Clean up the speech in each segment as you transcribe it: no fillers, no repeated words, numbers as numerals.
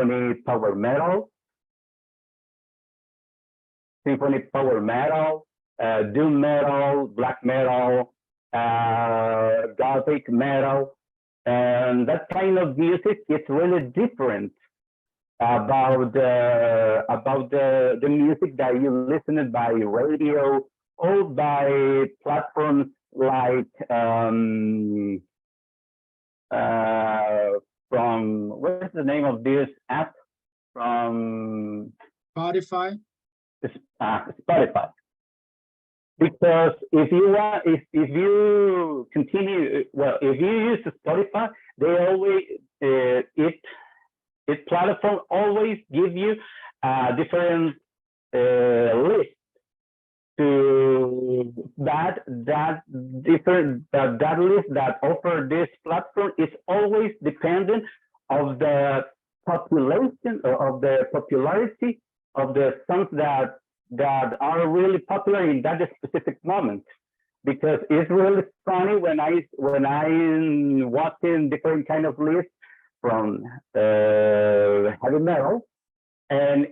symphony power metal, doom metal, black metal, gothic metal, and that kind of music is really different about the music that you listen by radio or by platforms like from what's the name of this app from Spotify. Spotify. Because if you continue, well, if you use Spotify, they always its platform always give you different list to that list that offer this platform is always dependent of the population or of the popularity of the songs that are really popular in that specific moment. Because it's really funny when I watching different kind of lists from heavy metal, and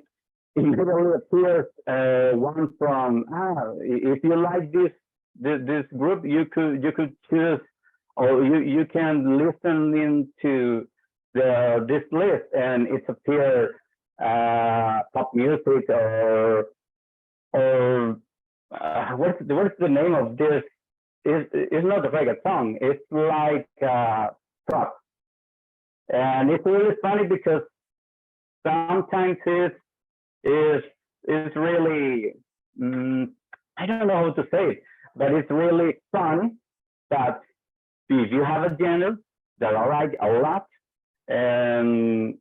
immediately appears one from if you like this group, you could choose, or you can listen into this list, and it appears pop music or what's the name of this? It's not a reggaeton. It's like rock, and it's really funny because sometimes it's really I don't know how to say it, but it's really fun that if you have a genre that I like a lot, and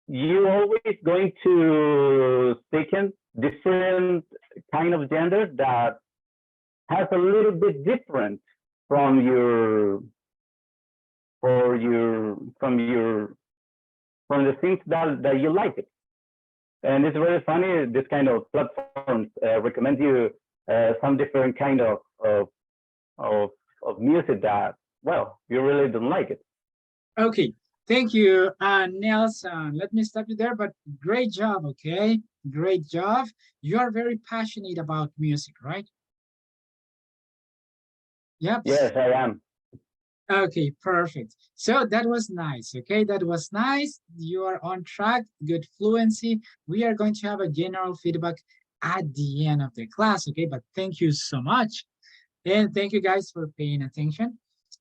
you always going to stick in different kind of gender that has a little bit different from the things that you like it. And it's really funny, this kind of platforms recommend you some different kind of music that, well, you really don't like it. Okay, thank you, Nelson. Let me stop you there, but great job, okay? Great job. You are very passionate about music, right? Yep. Yes, I am. Okay, perfect. So that was nice, okay? That was nice. You are on track, good fluency. We are going to have a general feedback at the end of the class, okay? But thank you so much. And thank you guys for paying attention.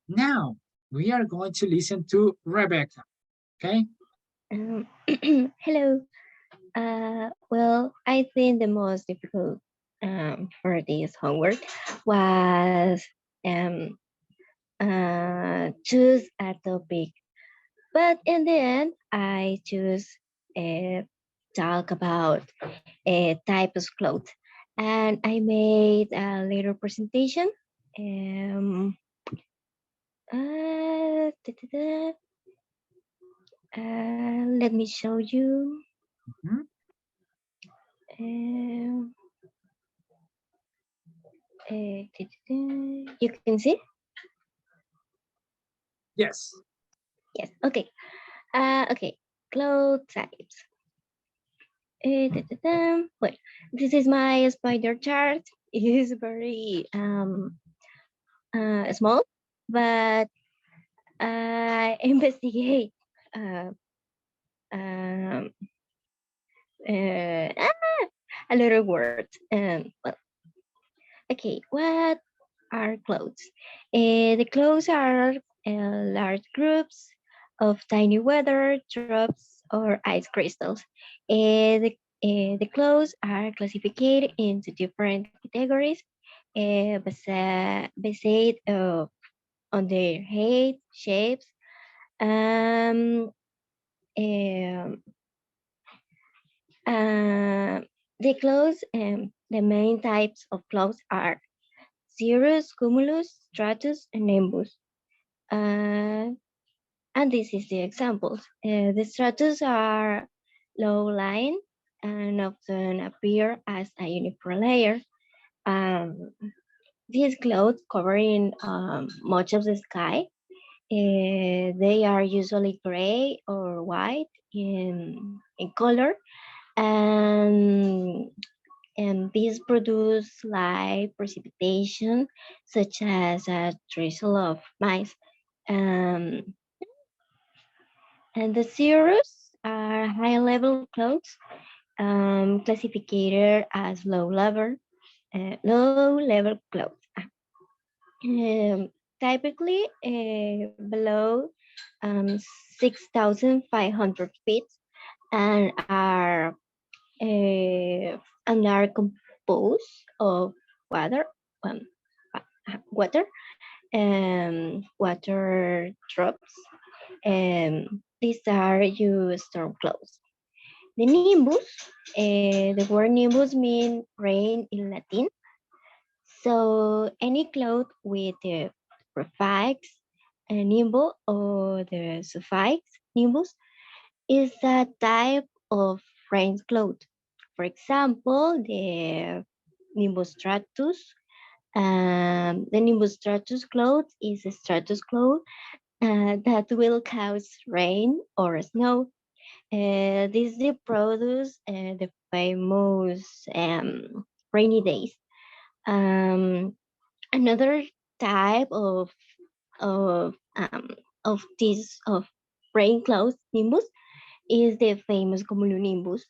Now, we are going to listen to Rebecca, okay? Hello. Well, I think the most difficult for this homework was choose a topic, but in the end, I choose talk about type of clothes, and I made a little presentation. Let me show you. You can see? Yes. Yes, okay. Okay, clothes types. Well, this is my spider chart. It is very small, but I investigate a lot of words. Well, okay, what are clothes? The clothes are large groups of tiny weather drops or ice crystals. The clothes are classified into different categories based on their height, shapes. Um, um, the clothes, the main types of clothes are cirrus, cumulus, stratus, and nimbus. And this is the examples. The stratus are low-lying and often appear as a uniform layer. These clouds covering much of the sky. They are usually gray or white in color, and these produce light precipitation, such as a drizzle of mice. Um, and the cirrus are high-level clouds, classified as low-level clouds. Um, Typically below 6,500 feet, and are composed of water, um, water, water drops. These are your storm clouds. The nimbus, the word nimbus means rain in Latin. So any cloud with the prefix nimbo or the suffix nimbus is a type of rain cloud. For example, the nimbus stratus. The nimbus stratus cloud is a stratus cloud that will cause rain or snow. This produce the famous rainy days. Um, Another type of um, of rain clouds nimbus is the famous cumulonimbus.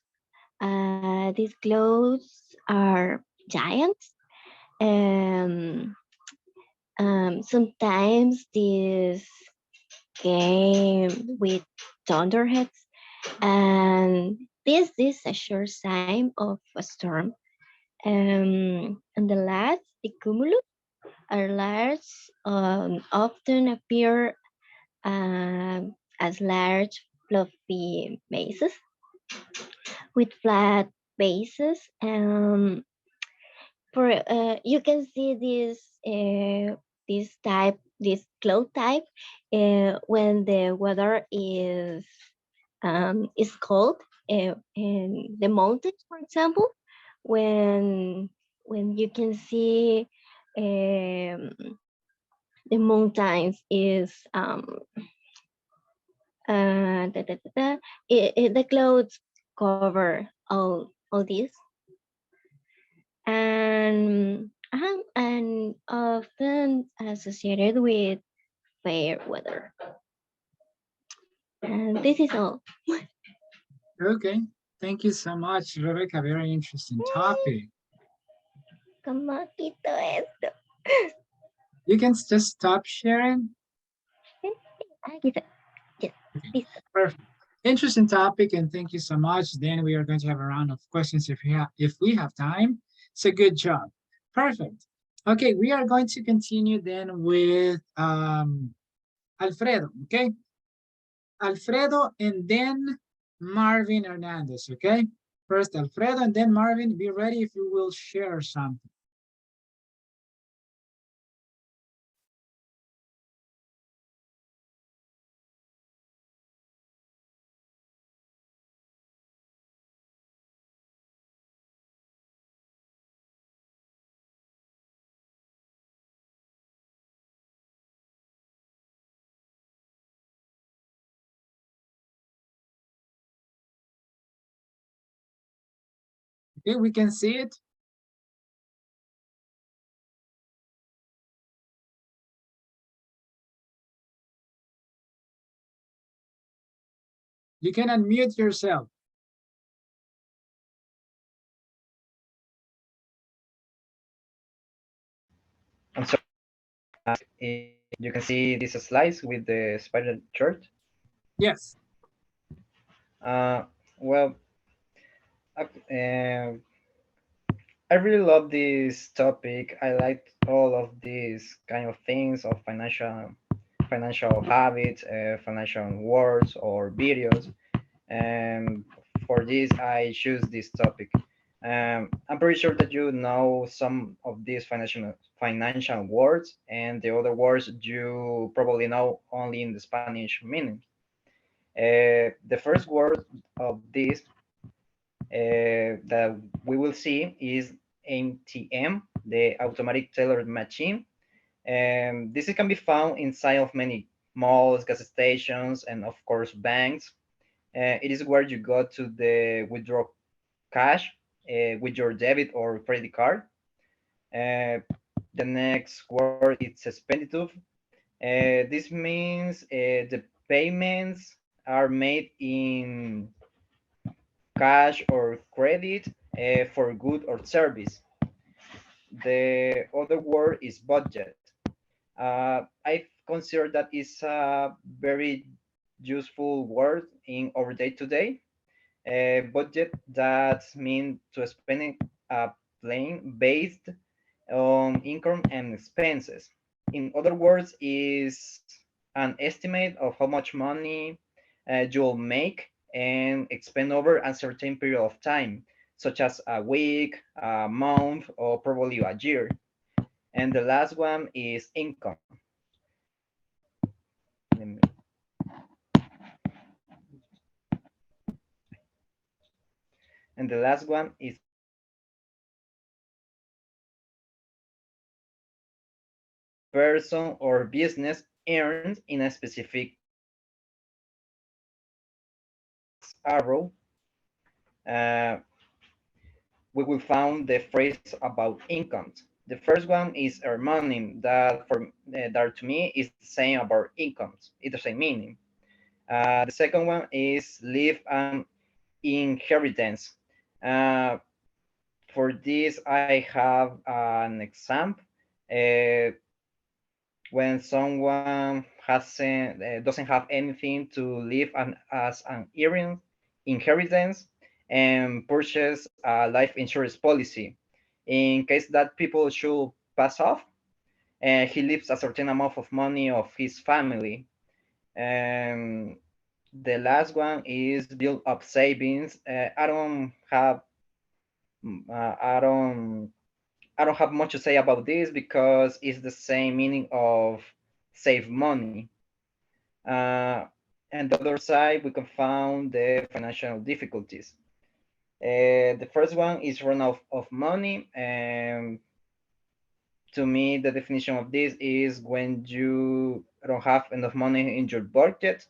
These clouds are giants. Um, Sometimes these came with thunderheads, and this is a sure sign of a storm. And the last, the cumulus, are large, often appear as large fluffy masses with flat bases. For You can see this cloud type when the weather is cold in the mountains, for example, when you can see um, the mountains is the clouds cover all this, and often associated with fair weather. And this is all. Okay, thank you so much, Rebecca. Very interesting topic. ¿Cómo quito esto? You can just stop sharing. Aquí está. Yes, listo. Perfect. Interesting topic, and thank you so much. Then we are going to have a round of questions if we have time. So good job. Perfect. Okay, we are going to continue then with Alfredo. Okay, Alfredo and then Marvin Hernandez. Okay, first Alfredo and then Marvin. Be ready if you will share something. Okay, we can see it. You can unmute yourself. I'm sorry. You can see these slides with the spider chart. Yes. Well, uh, I really love this topic. I like all of these kind of things of financial habits, financial words or videos. And for this, I choose this topic. I'm pretty sure that you know some of these financial words, and the other words you probably know only in the Spanish meaning. The first word of this that we will see is ATM, the automatic teller machine. This can be found inside of many malls, gas stations, and of course banks. It is where you go to the withdraw cash with your debit or credit card. The next word is expenditure. This means the payments are made in cash or credit for good or service. The other word is budget. I consider that is a very useful word in our day-to-day. Budget that means to spending a plan based on income and expenses. In other words, is an estimate of how much money you'll make and expend over a certain period of time, such as a week, a month, or probably a year. And the last one is income. And the last one is person or business earns in a specific arrow. Uh, we will find the phrase about incomes. The first one is earn money. That to me is the same about incomes. It's the same meaning. The second one is leave an inheritance. Uh, for this, I have an example. When someone doesn't have anything to leave as an inheritance and purchase a life insurance policy in case that people should pass off, and he leaves a certain amount of money of his family. And the last one is build up savings. I don't have much to say about this because it's the same meaning of save money. And the other side, we can find the financial difficulties. The first one is run out of money. And to me, the definition of this is when you don't have enough money in your budget.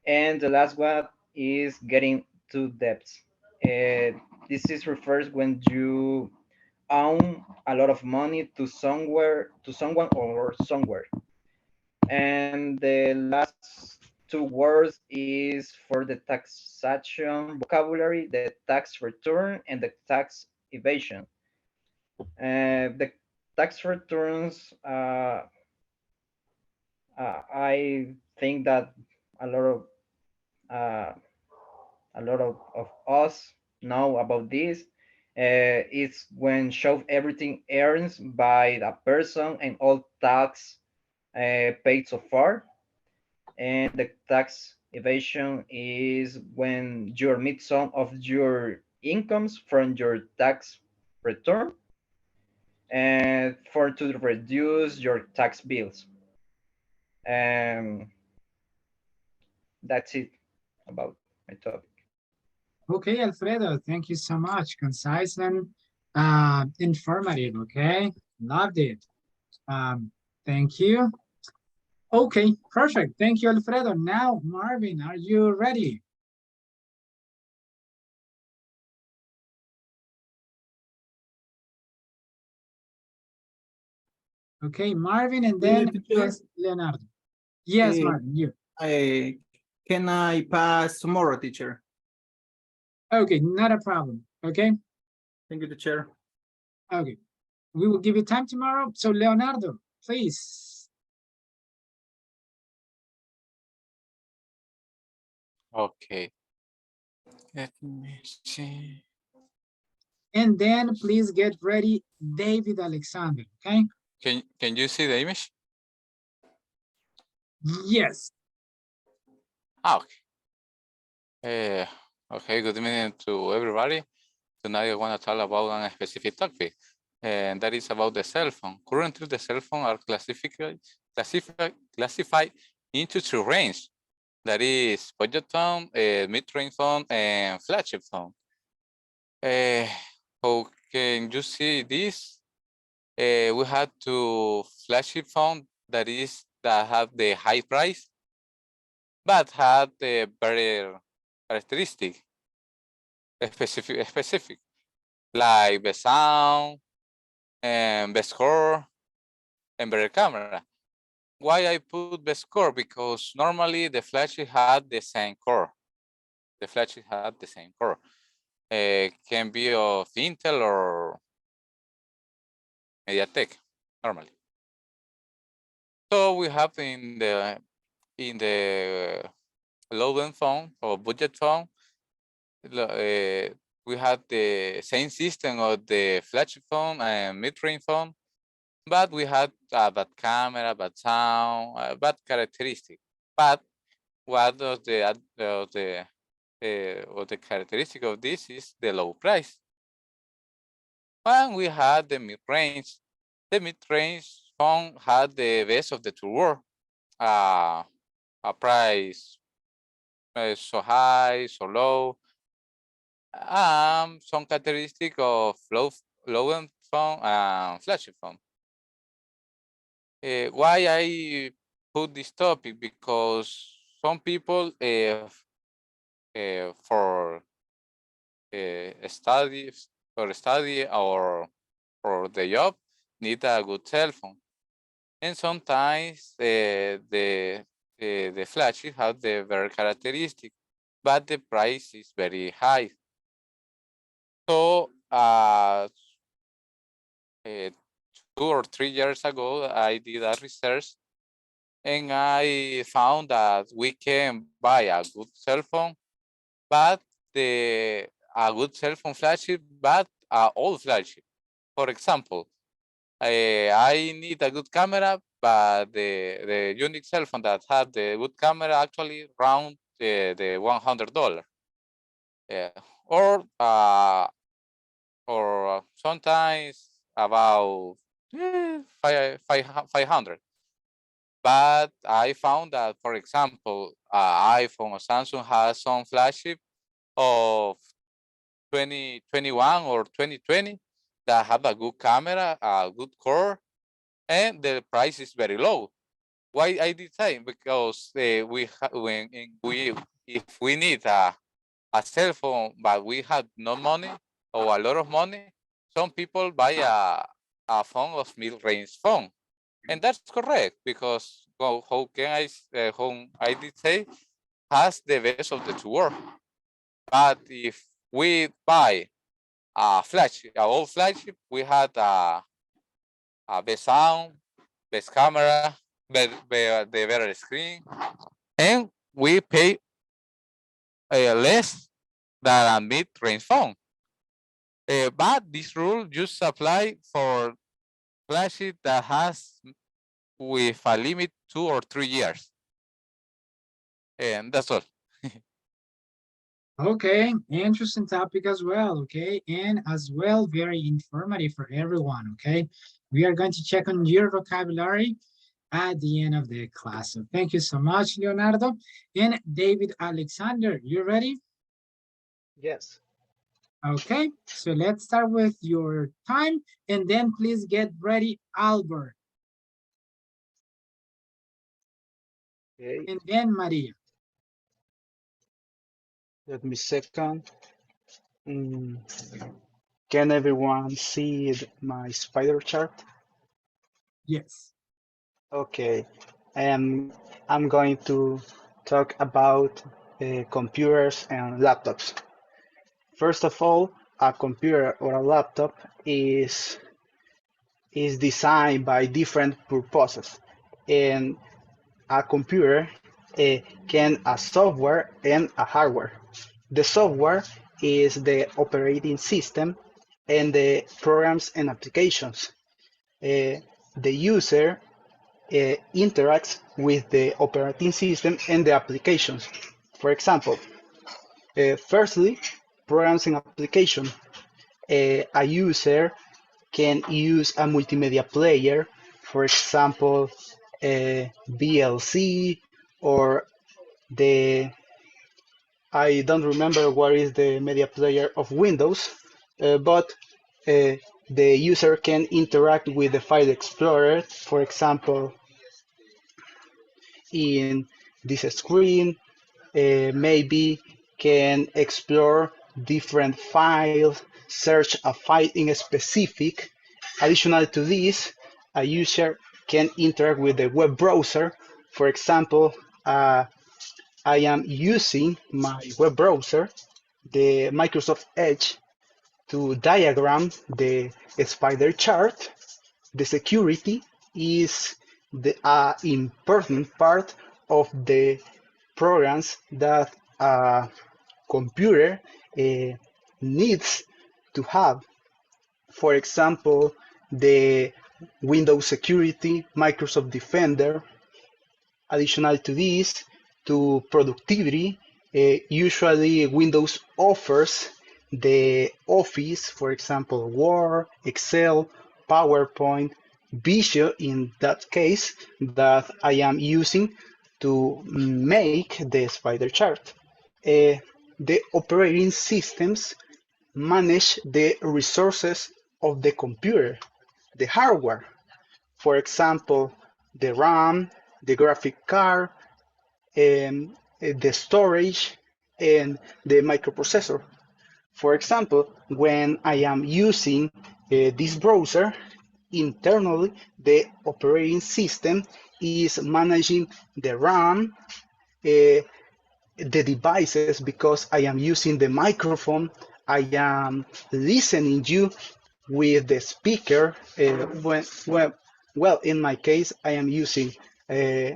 And the last one is getting to debts. This is refers when you own a lot of money to someone or somewhere. And the last two words is for the taxation vocabulary, the tax return and the tax evasion. The tax returns, I think that a lot of uh, of us know about this. It's when show everything earns by a person and all tax paid so far. And the tax evasion is when you omit some of your incomes from your tax return and for to reduce your tax bills. Um, that's it about my topic. Okay, Alfredo, thank you so much. Concise and informative, okay? Loved it. Thank you. Okay, perfect. Thank you, Alfredo. Now, Marvin, are you ready? Okay, Marvin, and then teacher. Leonardo. Yes, Eh, Marvin, you. Can I pass tomorrow, teacher? Okay, not a problem. Okay, Thank you, teacher. okay. We will give you time tomorrow. So, Leonardo, please. Okay. Let me see. And then please get ready, David Alexander, okay? Can you see the image? Yes. Ah, okay. Okay, good evening to everybody. Tonight I want to talk about a specific topic, and that is about the cell phone. Currently, the cell phone are classified into two ranges. That is budget phone, mid-range phone, and flagship phone. How can you see this? We had to flagship phone that have the high price, but had the better characteristic specific, like the sound and the score and better camera. Why I put the score? Because normally the flashes had the same core. The flashes had the same core. Can be of Intel or MediaTek normally. So we have in the low-end phone or budget phone, we had the same system of the flagship phone and mid-range phone, but we had bad camera, bad sound, bad characteristic. But what of the characteristic of this is the low price. And we had the mid-range. The mid-range phone had the best of the two worlds. A price so high, so low. Some characteristic of low-end phone and flagship phone. Why I put this topic? Because some people for study or for the job need a good cell phone, and sometimes the flagship have the very characteristic, but the price is very high. So 2 or 3 years ago, I did a research and I found that we can buy a good cell phone, but a good cell phone flagship, but an old flagship. For example, I need a good camera, but the unique cell phone that had the good camera actually around the $100. Yeah, or sometimes about 500. But I found that, for example, iPhone or Samsung has some flagship of 2021 or 2020 that have a good camera, a good core, and the price is very low. Why I did say? Because if we need a cell phone, but we had no money or a lot of money, some people buy a phone of mid-range phone, and that's correct because how I did say has the best of the two worlds. But if we buy a flagship, our old flagship, we had a best sound, best camera, the better screen, and we pay less than a mid-range phone. But this rule just apply for flagship that has with a limit 2 or 3 years. And that's all. Okay, interesting topic as well, okay? And as well, very informative for everyone, okay? We are going to check on your vocabulary at the end of the class. So thank you so much, Leonardo. And David Alexander, you ready? Yes. Okay, so let's start with your time and then please get ready, Albert. Okay. And then Maria. Let me second. Can everyone see my spider chart? Yes. Okay. I'm going to talk about computers and laptops. First of all, a computer or a laptop is designed by different purposes, and a computer can a software and a hardware. The software is the operating system and the programs and applications. The user interacts with the operating system and the applications. For example, firstly, programs and application. A user can use a multimedia player, for example, VLC or I don't remember what is the media player of Windows, but the user can interact with the file explorer, for example, in this screen, maybe can explore different files, search a file in a specific. Additional to this, a user can interact with the web browser. For example, I am using my web browser, the Microsoft Edge, to diagram the spider chart. The security is the important part of the programs that a computer needs to have. For example, the Windows Security, Microsoft Defender. Additional to this, to productivity, usually Windows offers the Office, for example, Word, Excel, PowerPoint, Visio in that case that I am using to make the spider chart. The operating systems manage the resources of the computer, the hardware. For example, the RAM, the graphic card, the storage, and the microprocessor. For example, when I am using this browser, internally, the operating system is managing the RAM, the devices, because I am using the microphone, I am listening you with the speaker. Well, in my case, I am using uh,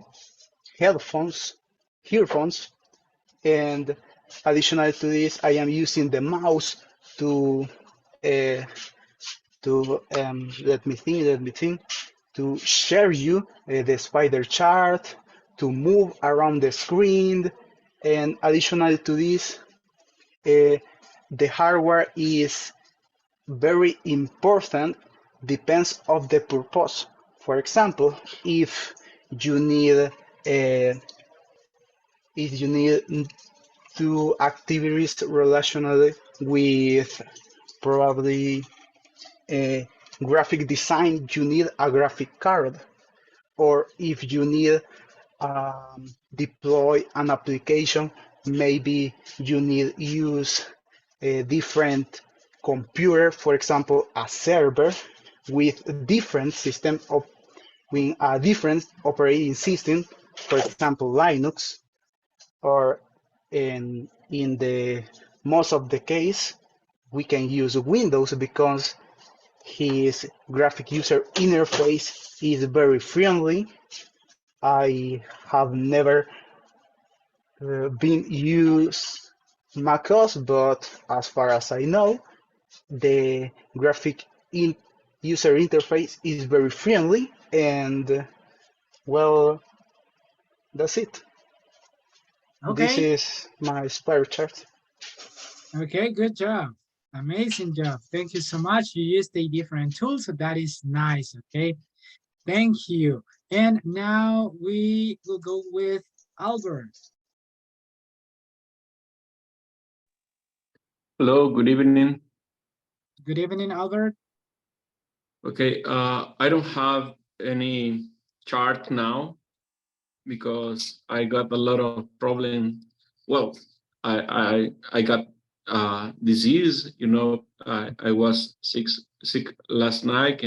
headphones, earphones, and additional to this, I am using the mouse to uh, let me think, to share you the spider chart, to move around the screen, and additional to this, the hardware is very important, depends of the purpose. For example, if you need to activities relational with probably graphic design, you need a graphic card. Or if you need deploy an application, maybe you need use a different computer, for example, a server with different system of with a different operating system, for example, Linux, or in the most of the case, we can use Windows because his graphic user interface is very friendly. I have never been used macOS, but as far as I know, the graphic user interface is very friendly, and well, that's it. This Okay. is my spider chart. Okay, good job. Amazing job. Thank you so much. You used a different tool, so that is nice. Okay. Thank you. And now we will go with Albert. Hello, good evening. Good evening, Albert. Okay, I don't have any chart now because I got a lot of problem. Well, I got disease. You know, I was sick last night,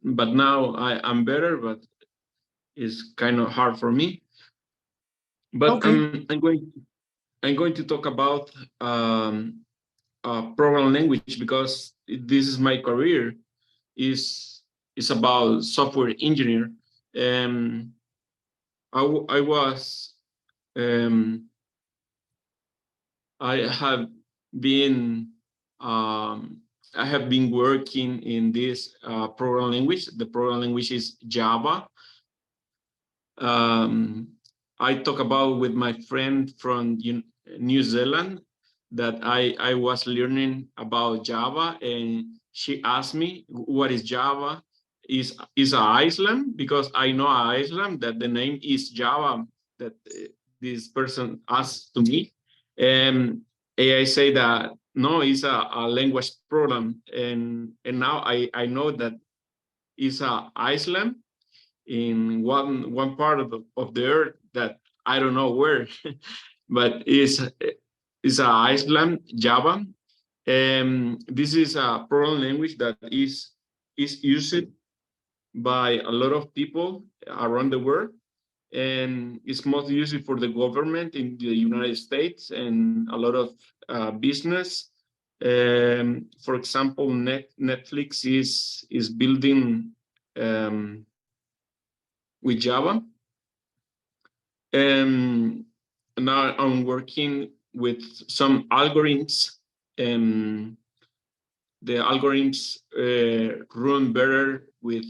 but now I'm better. But it's kind of hard for me. But Okay. I'm going to talk about program language because this is my career. Is about software engineer. Um, I was I have been I have been working in this program language. The program language is Java. Um, I talk about with my friend from New Zealand that I was learning about Java, and she asked me what is Java. Is a Iceland, because I know Iceland that the name is Java that this person asked to me, and I say that no, it's a language program, and now I know that it's a Iceland in one part of the earth that I don't know where, but is is a Iceland Java. This is a program language that is used by a lot of people around the world, and it's mostly used for the government in the United States and a lot of business. For example, Netflix is building with Java. Now I'm working with some algorithms. The algorithms run better with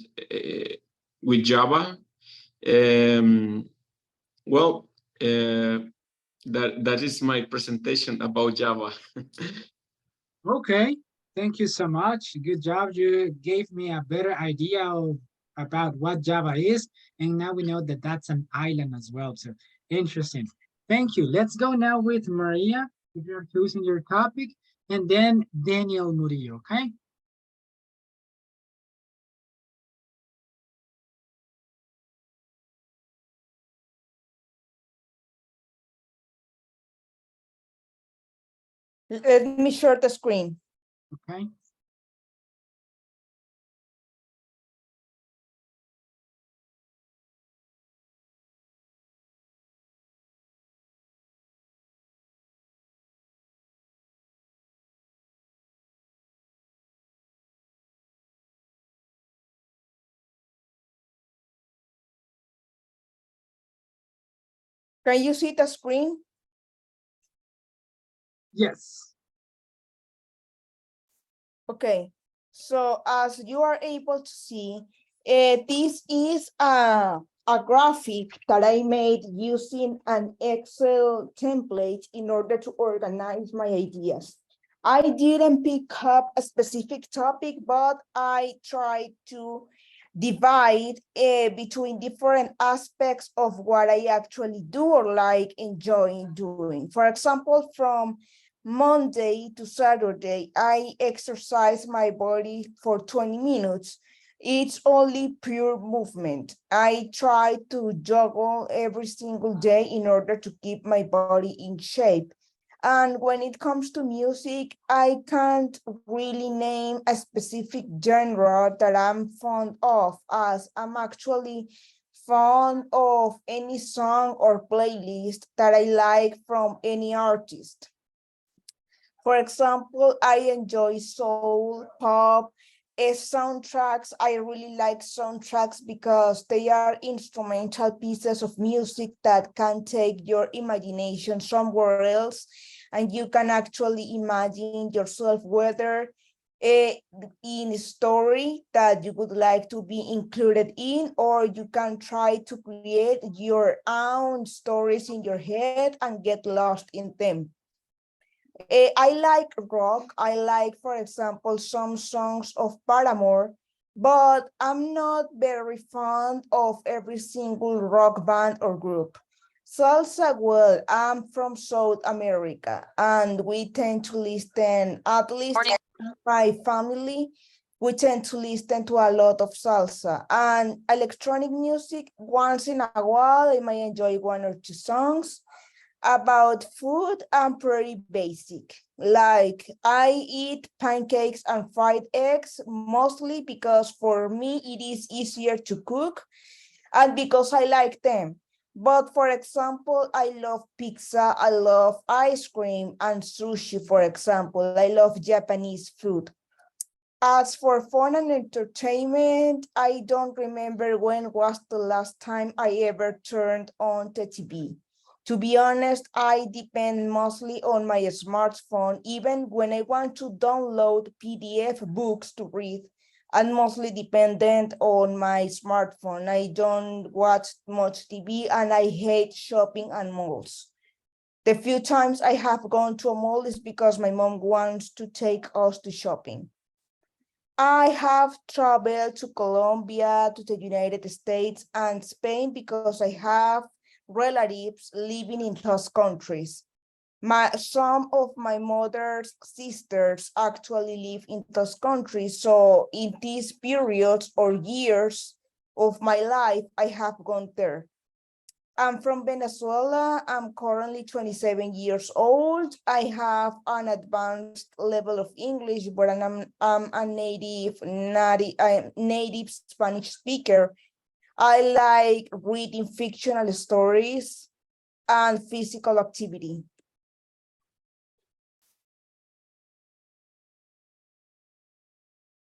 Java. Well, that is my presentation about Java. Okay, thank you so much. Good job. You gave me a better idea of about what Java is, and now we know that that's an island as well. So interesting. Thank you. Let's go now with Maria, if you're choosing your topic, and then Daniel Murillo, okay? Let me share the screen. Okay. Can you see the screen? Yes. Okay, so as you are able to see, this is a graphic that I made using an Excel template in order to organize my ideas. I didn't pick up a specific topic, but I tried to divide between different aspects of what I actually do or like enjoying doing. For example, from Monday to Saturday, I exercise my body for 20 minutes. It's only pure movement. I try to juggle every single day in order to keep my body in shape. And when it comes to music, I can't really name a specific genre that I'm fond of, as I'm actually fond of any song or playlist that I like from any artist. For example, I enjoy soul, pop, soundtracks. I really like soundtracks because they are instrumental pieces of music that can take your imagination somewhere else, and you can actually imagine yourself whether in a story that you would like to be included in, or you can try to create your own stories in your head and get lost in them. I like rock. I like, for example, some songs of Paramore, but I'm not very fond of every single rock band or group. Salsa, well, I'm from South America, and we tend to listen, at least my family, we tend to listen to a lot of salsa. And electronic music, once in a while, I might enjoy one or two songs. About food, I'm pretty basic. Like, I eat pancakes and fried eggs, mostly because for me it is easier to cook and because I like them. But for example, I love pizza, I love ice cream and sushi, for example. I love Japanese food. As for fun and entertainment, I don't remember when was the last time I ever turned on the TV. To be honest, I depend mostly on my smartphone, even when I want to download PDF books to read. I'm mostly dependent on my smartphone. I don't watch much TV and I hate shopping and malls. The few times I have gone to a mall is because my mom wants to take us to shopping. I have traveled to Colombia, to the United States and Spain because I have relatives living in those countries. Some of my mother's sisters actually live in those countries. So in these periods or years of my life, I have gone there. I'm from Venezuela. I'm currently 27 years old. I have an advanced level of English, but I'm a native Spanish speaker. I like reading fictional stories and physical activity.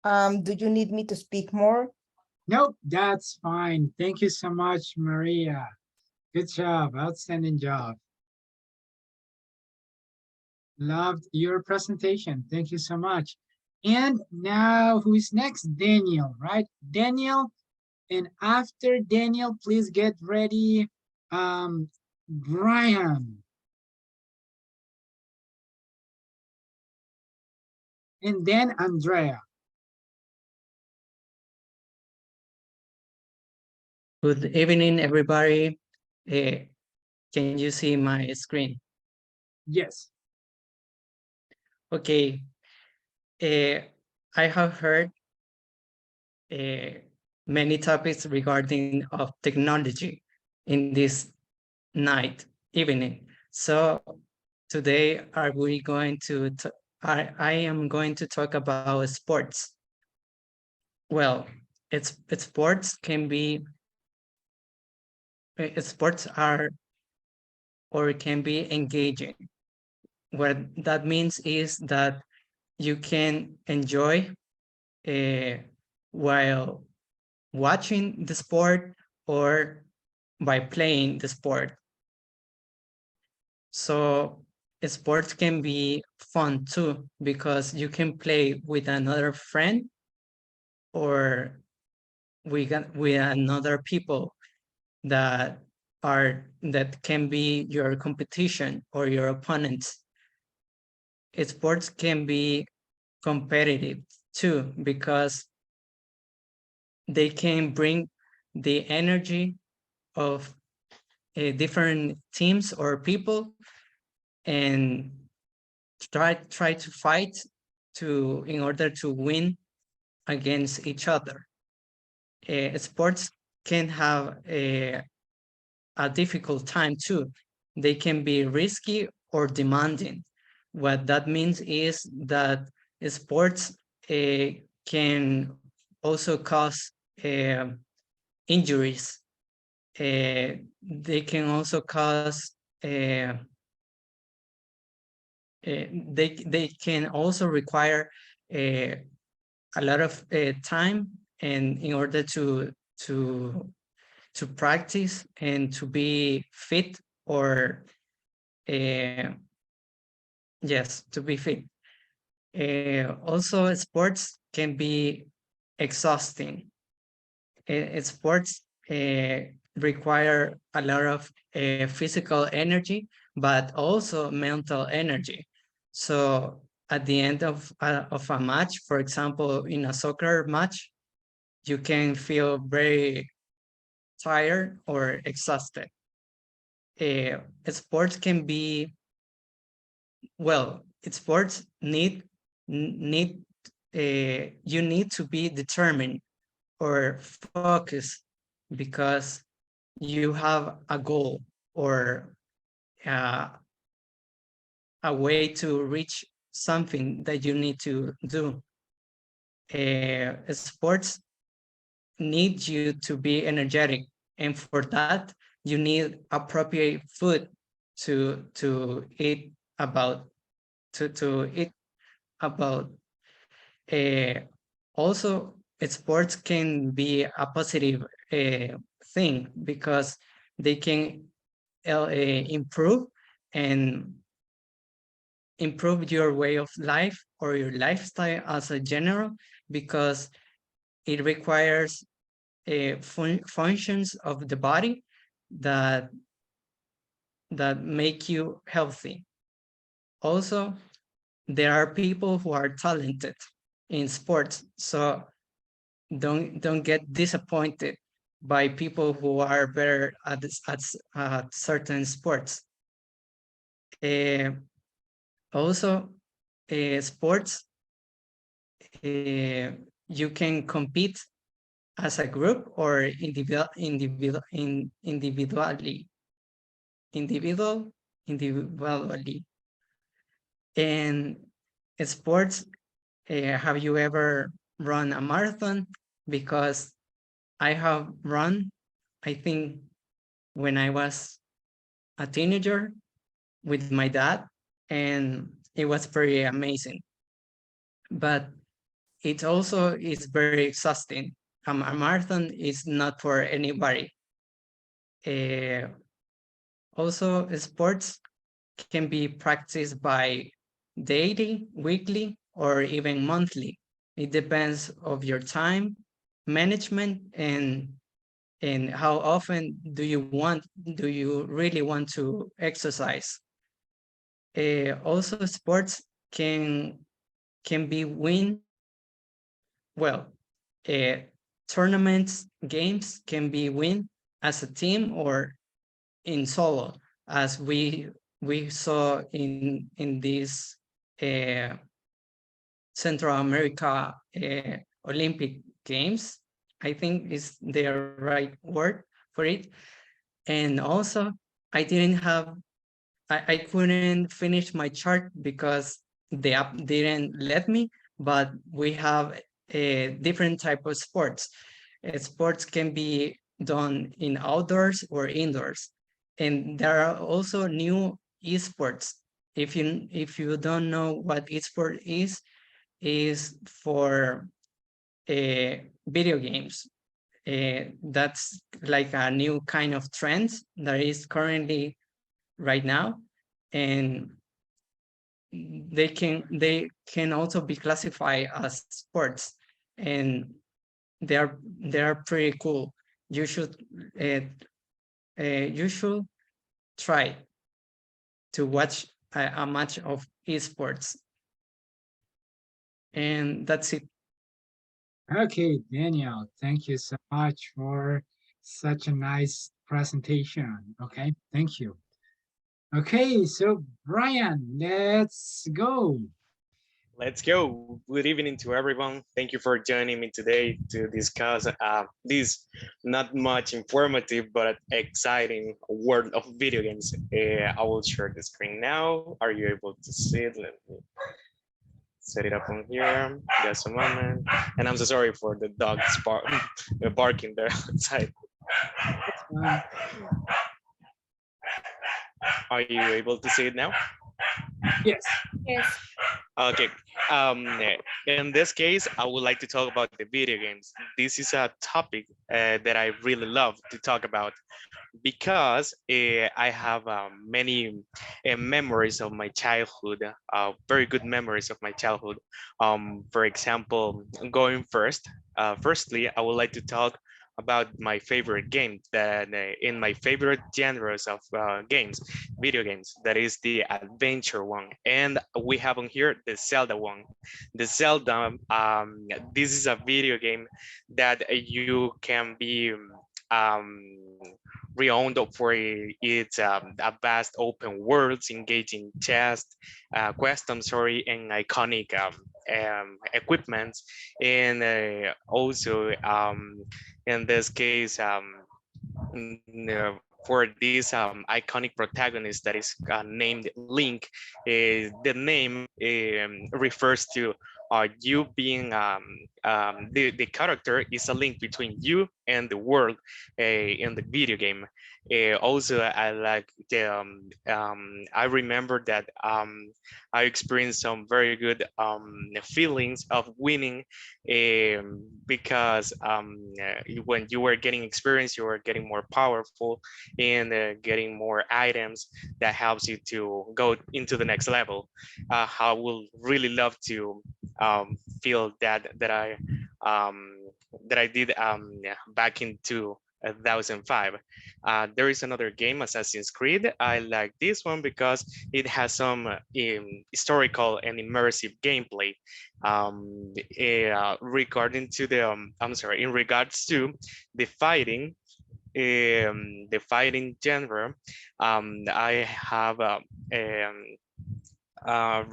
Do you need me to speak more? Nope, that's fine. Thank you so much, Maria. Good job, outstanding job. Loved your presentation. Thank you so much. And now who is next? Daniel, right? Daniel, and after Daniel, please get ready. Brian. And then Andrea. Good evening, everybody. Can you see my screen? Yes. Okay. I have heard many topics regarding of technology in this evening. So today are we going to I am going to talk about sports. Well, sports can be sports are or can be engaging. What that means is that you can enjoy while watching the sport or by playing the sport. So sports can be fun too, because you can play with another friend or with another people that can be your competition or your opponents. Sports can be competitive too, because they can bring the energy of different teams or people and try to fight in order to win against each other. Sports can have a difficult time too. They can be risky or demanding. What that means is that sports can also cause injuries. They can also cause they can also require a lot of time and in order to practice and to be fit or yes, to be fit. Also, sports can be exhausting. Sports require a lot of physical energy, but also mental energy. So at the end of a match, for example, in a soccer match, you can feel very tired or exhausted. Sports can be, well, sports you need to be determined or focused because you have a goal or a way to reach something that you need to do. Sports need you to be energetic, and for that you need appropriate food to eat about. Also, sports can be a positive thing because they can improve your way of life or your lifestyle as a general, because it requires functions of the body that make you healthy. Also, there are people who are talented in sports, so don't get disappointed by people who are better at certain sports. Also, sports, you can compete as a group or individually. individually. And sports, have you ever run a marathon? Because I have run, I think, when I was a teenager with my dad, and it was pretty amazing. But it also is very exhausting. A marathon is not for anybody. Uh, Also, sports can be practiced by daily, weekly, or even monthly. It depends of your time management and how often do you really want to exercise. Also, sports can be win well. Uh, Tournaments, games can be win as a team or in solo, as we saw in this uh, Central America Olympic Games. I think is the right word for it. And also, I didn't have, I couldn't finish my chart because the app didn't let me, but we have a different type of sports. Sports can be done in outdoors or indoors. And there are also new esports. If you don't know what esport is for video games. That's like a new kind of trend that is currently right now, and they can also be classified as sports, and they are pretty cool. You should uh, you should try to watch a match of esports, and that's it. Okay, Daniel, thank you so much for such a nice presentation. Okay, thank you. Okay, so Brian, let's go. Let's go. Good evening to everyone. Thank you for joining me today to discuss this not much informative but exciting world of video games. I will share the screen now. Are you able to see it? Let me set it up on here. Just a moment. And I'm so sorry for the dogs barking there outside. Are you able to see it now? Yes. Yes. Okay. Um, in this case, I would like to talk about the video games. This is a topic that I really love to talk about because I have many memories of my childhood, very good memories of my childhood. For example, going firstly, I would like to talk about my favorite game that in my favorite genres of games, video games, that is the adventure one. And we have on here the Zelda one. The Zelda, this is a video game that you can be um, renowned for its a vast open worlds, engaging quest, I'm sorry, and iconic equipment, and also in this case for this iconic protagonist that is named Link. The name refers to you being the character is a link between you and the world in the video game. Also, I like I remember that I experienced some very good feelings of winning because when you were getting experience, you were getting more powerful and getting more items that helps you to go into the next level. I will really love to feel um, that I did back in 2005. There is another game, Assassin's Creed. I like this one because it has some historical and immersive gameplay. Regarding to the, I'm sorry, in regards to the fighting genre, I have uh,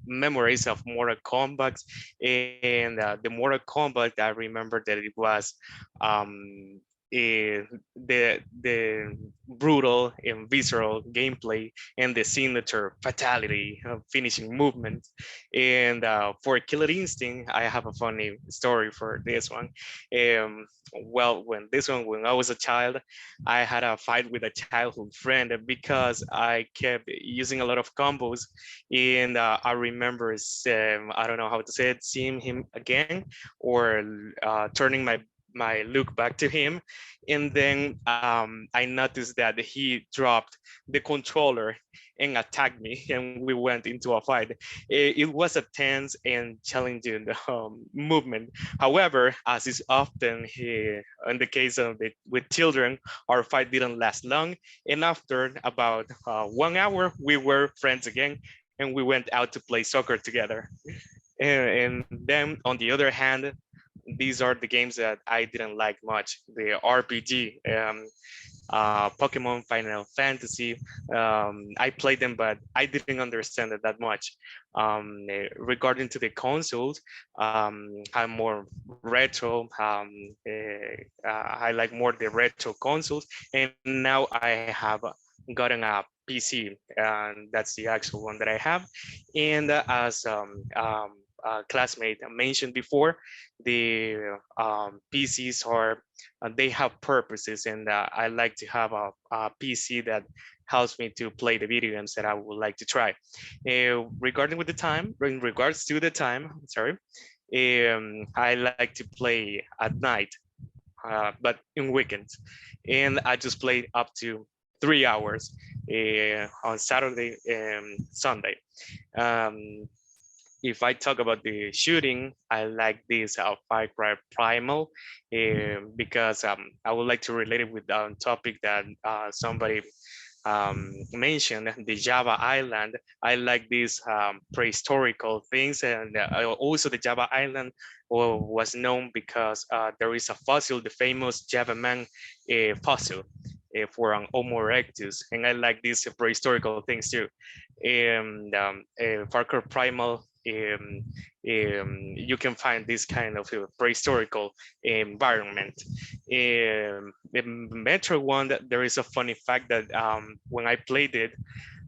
memories of Mortal Kombat, and the Mortal Kombat, I remember that it was the brutal and visceral gameplay and the signature fatality finishing movement. And for Killer Instinct, I have a funny story for this one. Well, when I was a child, I had a fight with a childhood friend because I kept using a lot of combos, and I remember, I don't know how to say it, seeing him again, or turning my look back to him, and then I noticed that he dropped the controller and attacked me, and we went into a fight. It was a tense and challenging movement. However, as is often in the case of with children, our fight didn't last long, and after about 1 hour, we were friends again, and we went out to play soccer together. And then on the other hand, these are the games that I didn't like much. The RPG, Pokemon Final Fantasy. I played them, but I didn't understand it that much. Regarding to the consoles, I'm more retro. I like more the retro consoles, and now I have gotten a PC, and that's the actual one that I have. And as classmate mentioned before, the PCs are they have purposes, and I like to have a PC that helps me to play the video games that I would like to try. Regarding with the time, in regards to the time, sorry, I like to play at night, but in weekends, and I just played up to 3 hours on Saturday and Sunday. Um, if I talk about the shooting, I like this Far Cry Primal because I would like to relate it with a topic that somebody mentioned, the Java Island. I like these prehistorical things, and also the Java Island was known because there is a fossil, the famous Java man fossil for an Homo erectus, and I like these prehistorical things too. And Far Cry Primal, you can find this kind of prehistorical environment. The Metro one, there is a funny fact that when I played it,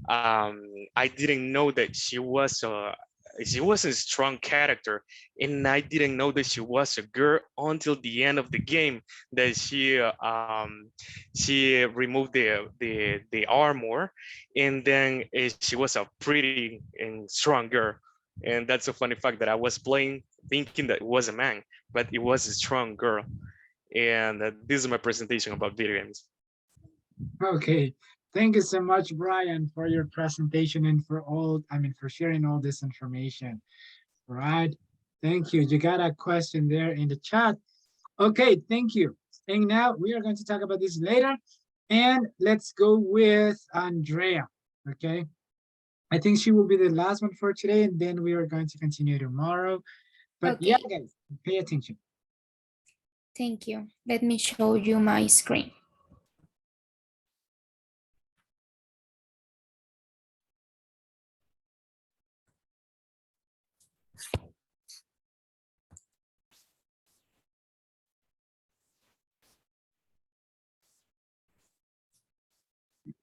I didn't know that she was a strong character, and I didn't know that she was a girl until the end of the game. That she removed the armor, and then she was a pretty and strong girl. And that's a funny fact that I was playing thinking that it was a man, but it was a strong girl. And this is my presentation about video games. Okay. Thank you so much, Brian, for your presentation and for for sharing all this information. All right. Thank you. You got a question there in the chat. Okay, thank you. And now we are going to talk about this later. And let's go with Andrea. Okay. I think she will be the last one for today, and then we are going to continue tomorrow. But Okay. yeah, guys, pay attention. Thank you. Let me show you my screen.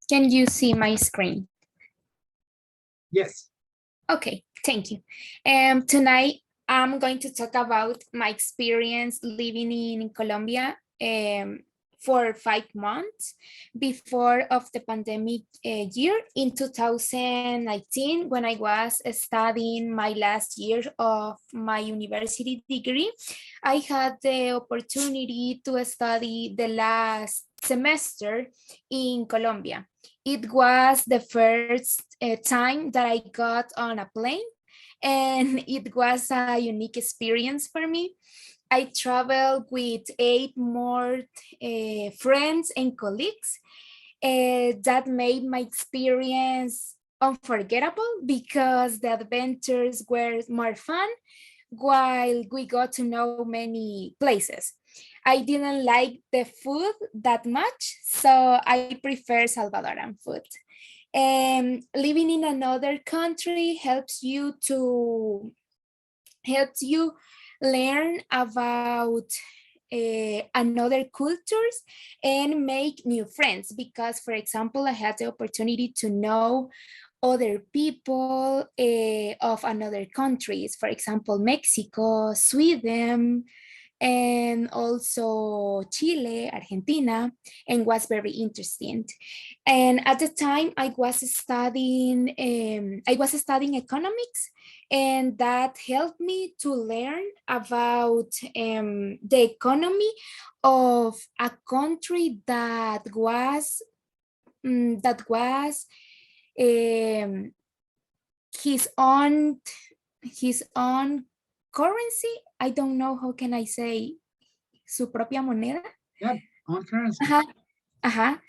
Can you see my screen? Yes. Okay, thank you. Tonight, I'm going to talk about my experience living in Colombia for 5 months before of the pandemic year in 2019, when I was studying my last year of my university degree. I had the opportunity to study the last semester in Colombia. It was the first time that I got on a plane, and it was a unique experience for me. I traveled with 8 more friends and colleagues that made my experience unforgettable because the adventures were more fun while we got to know many places. I didn't like the food that much, so I prefer Salvadoran food. Living in another country helps you learn about another cultures and make new friends. Because, for example, I had the opportunity to know other people of another countries, for example, Mexico, Sweden, and also Chile, Argentina, and was very interesting. And at the time I was studying economics, and that helped me to learn about the economy of a country that was his own currency. I don't know how can I say su propia moneda. Yep, on currency. Ajá, ajá.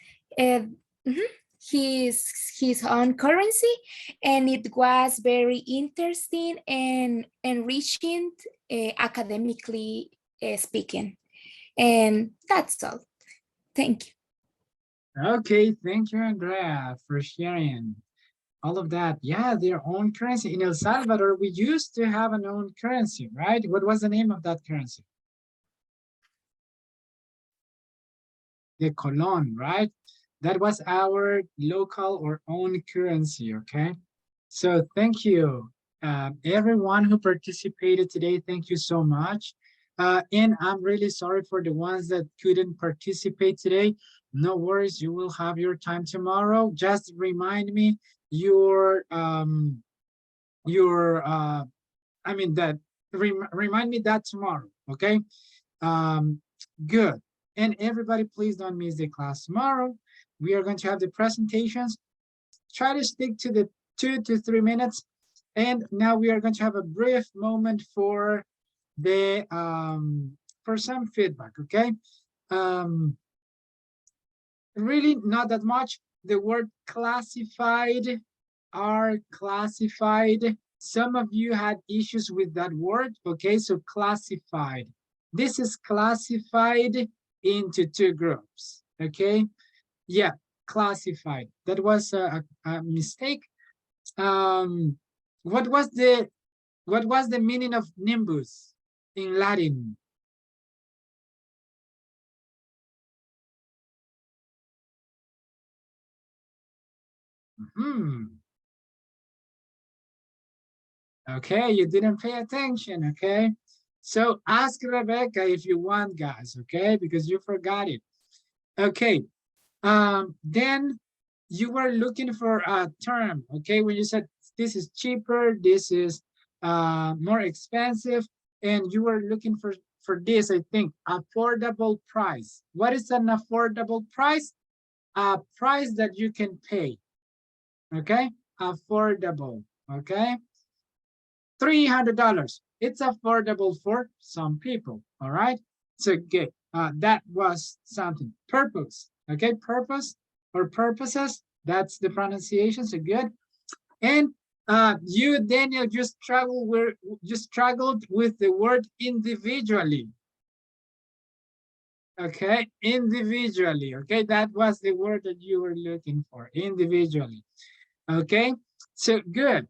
His own currency, and it was very interesting and enriching academically speaking. And that's all. Thank you. Okay, thank you, Andrea, for sharing all of that. Yeah, their own currency. In El Salvador, we used to have an own currency, right? What was the name of that currency? The colon, right? That was our local or own currency, okay? So thank you, everyone who participated today. Thank you so much. And I'm really sorry for the ones that couldn't participate today. No worries, you will have your time tomorrow. Just remind me remind me that tomorrow, okay? Good. And everybody, please don't miss the class tomorrow. We are going to have the presentations. Try to stick to the 2 to 3 minutes. And now we are going to have a brief moment for the for some feedback, okay? Really not that much. The word classified, are classified. Some of you had issues with that word, okay? So classified. This is classified into 2 groups, okay? Yeah, classified. That was a mistake. What was the meaning of nimbus in Latin? Okay, you didn't pay attention, okay? So ask Rebecca if you want, guys, okay? Because you forgot it. Okay, then you were looking for a term, okay? When you said this is cheaper, this is more expensive, and you were looking for this, I think, affordable price. What is an affordable price? A price that you can pay, okay? Affordable, okay? $300. It's affordable for some people, all right? So good. That was something. Purpose, okay? Purpose or purposes, that's the pronunciation, so good. And you, Daniel, you struggled with the word individually. Okay, individually, okay? That was the word that you were looking for, individually. Okay, so good.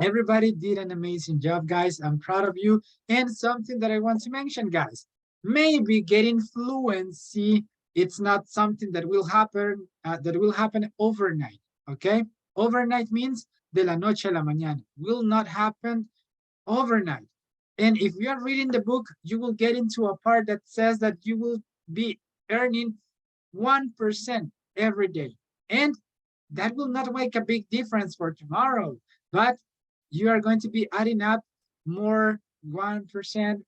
Everybody did an amazing job, guys. I'm proud of you. And something that I want to mention, guys, maybe getting fluency, it's not something that will happen overnight, okay? Overnight means de la noche a la mañana, will not happen overnight. And if you are reading the book, you will get into a part that says that you will be earning 1% every day. And that will not make a big difference for tomorrow, but you are going to be adding up more 1%,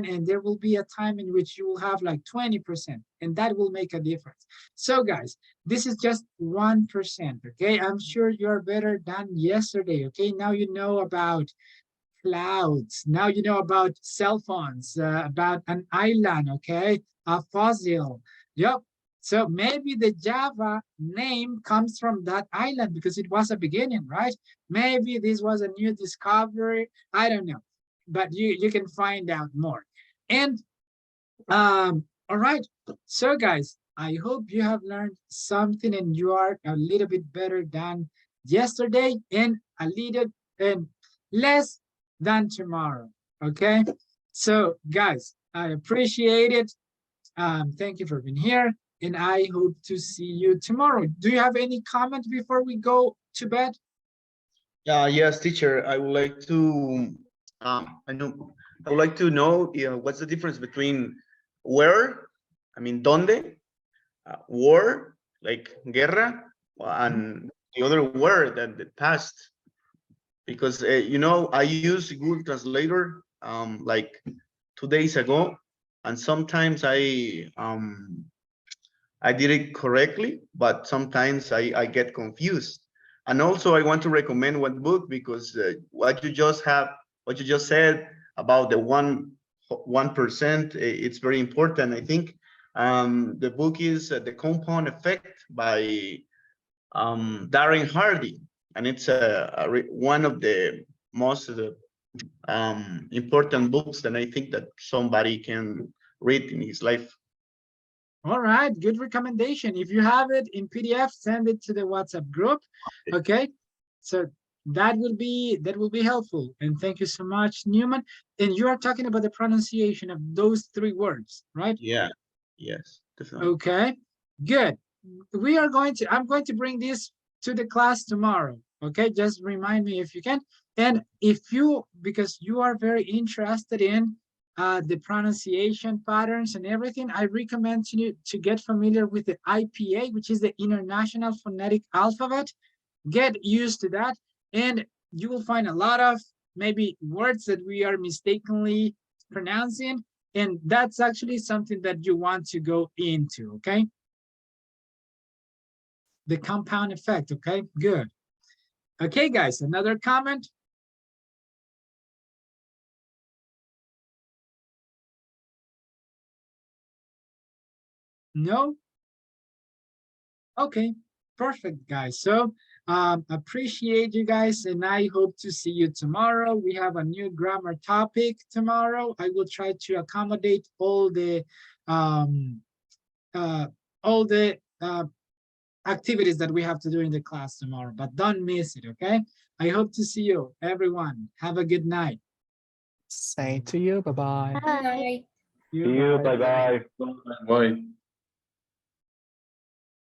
and there will be a time in which you will have like 20%, and that will make a difference. So guys, this is just 1%, okay? I'm sure you're better than yesterday, okay? Now you know about clouds. Now you know about cell phones, about an island, okay? A fossil. Yep. So maybe the Java name comes from that island because it was a beginning, right? Maybe this was a new discovery. I don't know, but you can find out more. And all right. So guys, I hope you have learned something and you are a little bit better than yesterday and a little less than tomorrow. Okay. So guys, I appreciate it. Thank you for being here, and I hope to see you tomorrow. Do you have any comment before we go to bed? Yes, teacher. I would like to. I would like to know, what's the difference between where, I mean, donde, war, like guerra, and the other word that the past. Because I use Google Translator like 2 days ago, and sometimes I did it correctly, but sometimes I get confused. And also, I want to recommend one book because what you just said about the 1%, it's very important. I think the book is The Compound Effect by Darren Hardy, and it's one of the most important books that I think that somebody can read in his life. All right, good recommendation. If you have it in PDF, send it to the WhatsApp group. Okay, so that will be helpful. And thank you so much, Newman. And you are talking about the pronunciation of those 3 words, right? Yeah. Yes, definitely. Okay, good. I'm going to bring this to the class tomorrow. Okay, just remind me if you can. And because you are very interested in the pronunciation patterns and everything, I recommend you to get familiar with the IPA, which is the International Phonetic Alphabet. Get used to that, and you will find a lot of maybe words that we are mistakenly pronouncing, and that's actually something that you want to go into, okay? The compound effect, okay? Good. Okay, guys, another comment? No? Okay, perfect, guys. So appreciate you guys, and I hope to see you tomorrow. We have a new grammar topic tomorrow. I will try to accommodate all the activities that we have to do in the class tomorrow, but don't miss it, okay? I hope to see you, everyone. Have a good night. Same to you. Bye-bye. Bye. See you. Bye-bye. Bye.